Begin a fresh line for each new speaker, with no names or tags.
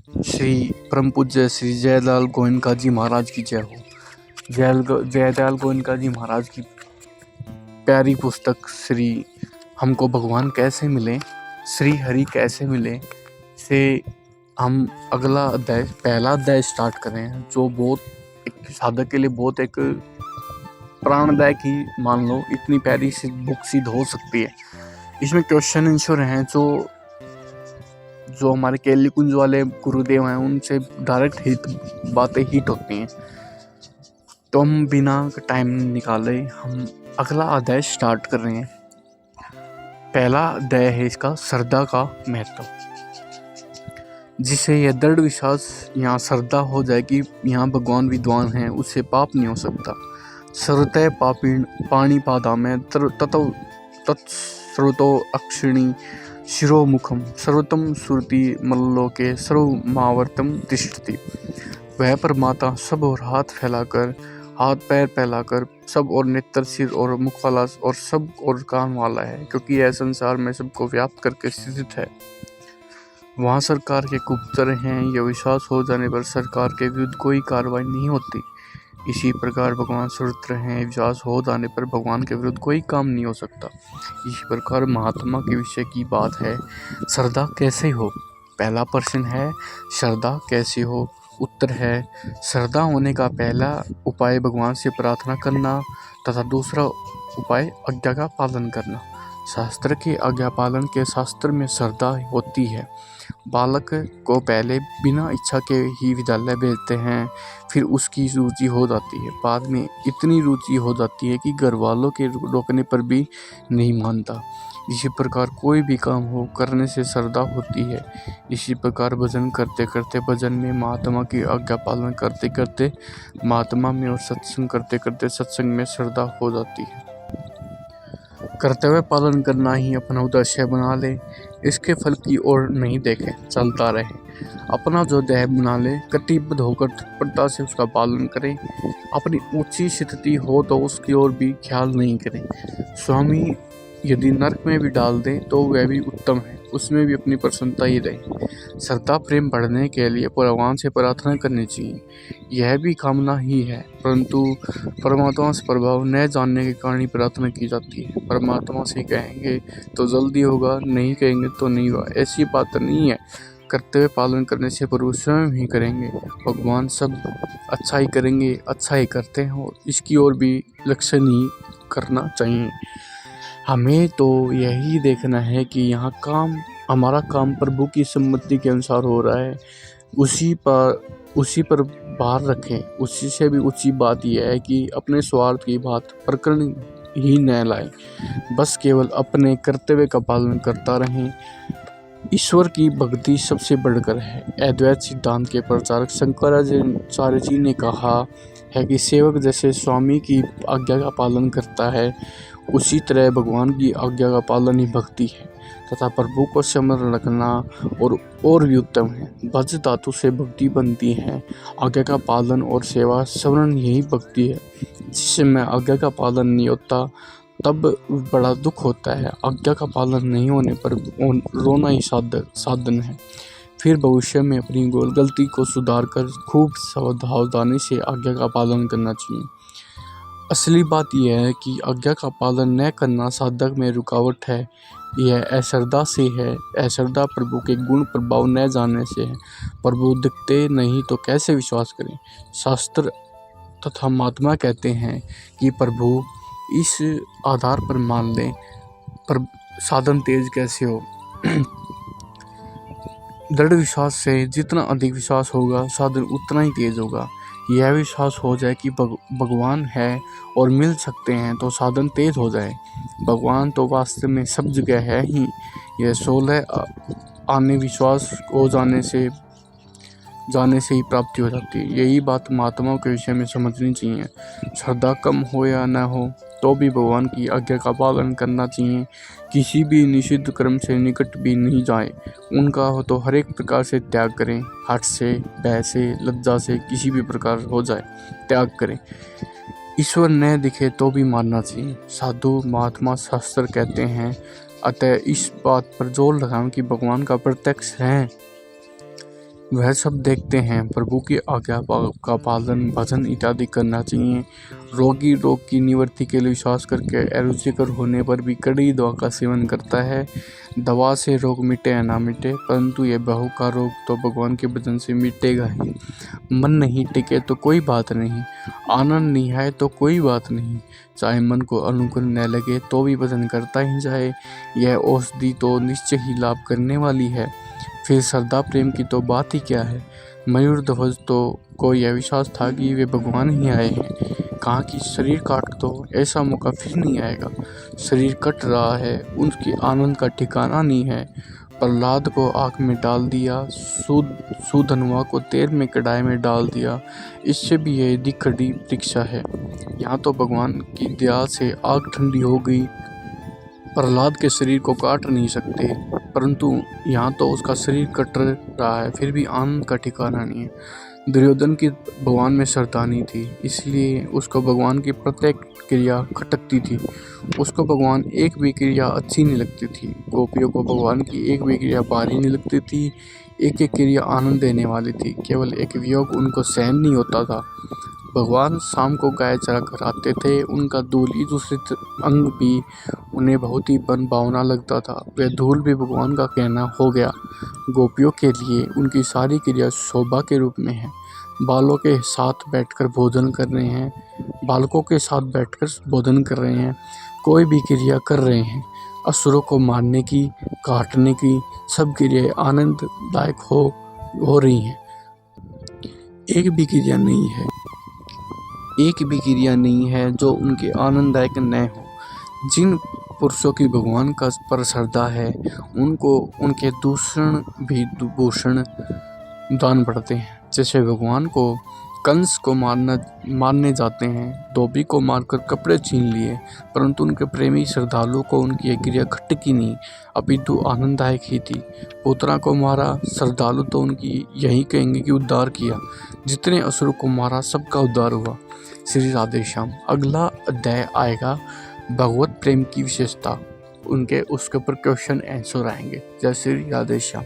श्री परम पूज्य श्री जयदयाल गोयनका जी महाराज की जय हो। जयदयाल गोयनका जी महाराज की प्यारी पुस्तक श्री हमको भगवान कैसे मिले, श्री हरि कैसे मिले से हम अगला अध्याय, पहला अध्याय स्टार्ट कर रहे हैं, जो बहुत एक साधक के लिए बहुत एक प्राणदायक ही मान लो, इतनी प्यारी सी बुक सिद्ध हो सकती है। इसमें क्वेश्चन आंसर हैं जो हमारे केली कुंज वाले गुरुदेव हैं, उनसे डायरेक्ट बातें हिट होती हैं। तो हम बिना टाइम निकाले हम अगला अध्याय स्टार्ट कर रहे हैं। पहला अध्याय है इसका श्रद्धा का महत्व, जिसे यह दृढ़ विश्वास यहाँ श्रद्धा हो जाए कि यहाँ भगवान विद्वान हैं, उससे पाप नहीं हो सकता। सर्वतः पाणी पादा में तत्स्रोतो अक्षिणी शिरोमुखम सर्वतम सुरति मल्लोके सर्वमावर्तम तिष्ठति। वह परमात्मा सब और हाथ पैर फैलाकर सब और नेत्र, सिर और मुख वाला और सब और कान वाला है, क्योंकि यह संसार में सबको व्याप्त करके स्थित है। वहाँ सरकार के गुप्तचर हैं, यह विश्वास हो जाने पर सरकार के विरुद्ध कोई कार्रवाई नहीं होती। इसी प्रकार भगवान सर्वत्र हैं, विश्वास हो जाने पर भगवान के विरुद्ध कोई काम नहीं हो सकता। इसी प्रकार महात्मा के विषय की बात है, श्रद्धा कैसे हो। पहला प्रश्न है, श्रद्धा कैसे हो। उत्तर है, श्रद्धा होने का पहला उपाय भगवान से प्रार्थना करना तथा दूसरा उपाय आज्ञा का पालन करना। शास्त्र के आज्ञा पालन के शास्त्र में श्रद्धा होती है। बालक को पहले बिना इच्छा के ही विद्यालय भेजते हैं, फिर उसकी रुचि हो जाती है, बाद में इतनी रुचि हो जाती है कि घर वालों के रोकने पर भी नहीं मानता। इसी प्रकार कोई भी काम हो करने से श्रद्धा होती है। इसी प्रकार भजन करते करते भजन में, महात्मा की आज्ञा पालन करते करते महात्मा में, और सत्संग करते करते सत्संग में श्रद्धा हो जाती है। कर्तव्य पालन करना ही अपना उद्देश्य बना ले, इसके फल की ओर नहीं देखे, चलता रहे। अपना जो देह बना ले, कटिबद्ध होकर तत्परता से उसका पालन करें। अपनी ऊंची स्थिति हो तो उसकी ओर भी ख्याल नहीं करें। स्वामी यदि नरक में भी डाल दें तो वह भी उत्तम है, उसमें भी अपनी प्रसन्नता ही रहे। श्रद्धा प्रेम बढ़ने के लिए भगवान से प्रार्थना करनी चाहिए, यह भी कामना ही है, परंतु परमात्मा से प्रभाव न जानने के कारण ही प्रार्थना की जाती है। परमात्मा से कहेंगे तो जल्दी होगा, नहीं कहेंगे तो नहीं होगा, ऐसी बात नहीं है। कर्तव्य पालन करने से प्रभु स्वयं ही करेंगे, भगवान सब अच्छा ही करेंगे, अच्छा ही करते हैं, और इसकी ओर भी लक्ष्य नहीं करना चाहिए। हमें तो यही देखना है कि यहाँ हमारा काम प्रभु की सम्मति के अनुसार हो रहा है, उसी पर भार रखें। उसी से भी ऊंची बात यह है कि अपने स्वार्थ की बात प्रकरण ही न लाएं, बस केवल अपने कर्तव्य का पालन करता रहें। ईश्वर की भक्ति सबसे बढ़कर है। अद्वैत सिद्धांत के प्रचारक शंकराचार्य जी ने कहा है कि सेवक जैसे स्वामी की आज्ञा का पालन करता है, उसी तरह भगवान की आज्ञा का पालन ही भक्ति है, तथा प्रभु को स्मरण रखना और भी उत्तम है। भज धातु से भक्ति बनती है। आज्ञा का पालन और सेवा स्मरण यही भक्ति है। जिसमें आज्ञा का पालन नहीं होता तब बड़ा दुख होता है। आज्ञा का पालन नहीं होने पर रोना ही साधन है। फिर भविष्य में अपनी गलती को सुधार कर खूब सावधानी से आज्ञा का पालन करना चाहिए। असली बात यह है कि आज्ञा का पालन न करना साधक में रुकावट है। यह अश्रद्धा से है। अश्रद्धा प्रभु के गुण प्रभाव न जानने से है। प्रभु दिखते नहीं तो कैसे विश्वास करें। शास्त्र तथा महात्मा कहते हैं कि प्रभु इस आधार पर मान लें, पर साधन तेज कैसे हो। दृढ़ विश्वास से जितना अधिक विश्वास होगा, साधन उतना ही तेज होगा। यह विश्वास हो जाए कि भगवान है और मिल सकते हैं तो साधन तेज हो जाए। भगवान तो वास्तव में सब जगह है ही। यह 16 आने विश्वास हो जाने से ही प्राप्ति हो जाती है। यही बात महात्माओं के विषय में समझनी चाहिए। श्रद्धा कम हो या न हो तो भी भगवान की आज्ञा का पालन करना चाहिए। किसी भी निषिद्ध कर्म से निकट भी नहीं जाए। उनका हो तो हर एक प्रकार से त्याग करें। हठ से, भय से, लज्जा से, किसी भी प्रकार हो जाए त्याग करें। ईश्वर न दिखे तो भी मानना चाहिए। साधु महात्मा शास्त्र कहते हैं, अतः इस बात पर जोर लगाएं कि भगवान का प्रत्यक्ष है। वह सब देखते हैं। प्रभु की आज्ञा का पालन, भजन इत्यादि करना चाहिए। रोगी रोग की निवृत्ति के लिए विश्वास करके अरुचिकर होने पर भी कड़ी दवा का सेवन करता है। दवा से रोग मिटे या ना मिटे, परंतु यह बहू का रोग तो भगवान के भजन से मिटेगा ही। मन नहीं टिके तो कोई बात नहीं, आनंद नहीं आए तो कोई बात नहीं, चाहे मन को अनुकूल न लगे तो भी भजन करता ही जाए। यह औषधि तो निश्चय ही लाभ करने वाली है। फिर श्रद्धा प्रेम की तो बात ही क्या है। मयूर ध्वज तो को यह विश्वास था कि वे भगवान ही आए हैं। कहा कि शरीर काट दो, ऐसा मौका फिर नहीं आएगा। शरीर कट रहा है, उनकी आनंद का ठिकाना नहीं है। प्रहलाद को आग में डाल दिया, सुधनवा को तेल में कढ़ाई में डाल दिया। इससे भी यह दिखड़ी परीक्षा है। यहाँ तो भगवान की दया से आग ठंडी हो गई। प्रहलाद के शरीर को काट नहीं सकते, परंतु यहाँ तो उसका शरीर कट रहा है, फिर भी आनंद का ठिकाना नहीं है। दुर्योधन की भगवान में श्रद्धा नहीं थी, इसलिए उसको भगवान की प्रत्येक क्रिया खटकती थी। उसको भगवान एक भी क्रिया अच्छी नहीं लगती थी। गोपियों को भगवान की एक भी क्रिया भारी नहीं लगती थी। एक एक क्रिया आनंद देने वाली थी, केवल एक वियोग उनको सहन नहीं होता था। भगवान शाम को गाय चरा कर आते थे। उनका धूल ही दूषित अंग भी उन्हें बहुत ही बन भावना लगता था। वह धूल भी भगवान का कहना हो गया। गोपियों के लिए उनकी सारी क्रिया शोभा के रूप में है। बालों के साथ बैठकर भोजन कर रहे हैं, बालकों के साथ बैठकर भोजन कर रहे हैं, कोई भी क्रिया कर रहे हैं। असुरों को मारने की, काटने की सब क्रियाएं आनंददायक हो रही हैं। एक भी क्रिया नहीं है जो उनके आनंददायक न हो। जिन पुरुषों की भगवान का पर श्रद्धा है, उनको उनके दूषण भी भूषण दान पड़ते हैं। जैसे भगवान को कंस को मारने जाते हैं, धोबी को मारकर कपड़े छीन लिए, परंतु उनके प्रेमी श्रद्धालु को उनकी यह क्रिया खटकी नहीं, अपितु आनंददायक ही थी। पुत्रा को मारा, श्रद्धालु तो उनकी यही कहेंगे कि उद्धार किया। जितने असुरों को मारा सबका उद्धार हुआ। श्री राधे श्याम। अगला अध्याय आएगा भगवत प्रेम की विशेषता, उसके ऊपर क्वेश्चन आंसर आएंगे। जय श्री राधे श्याम।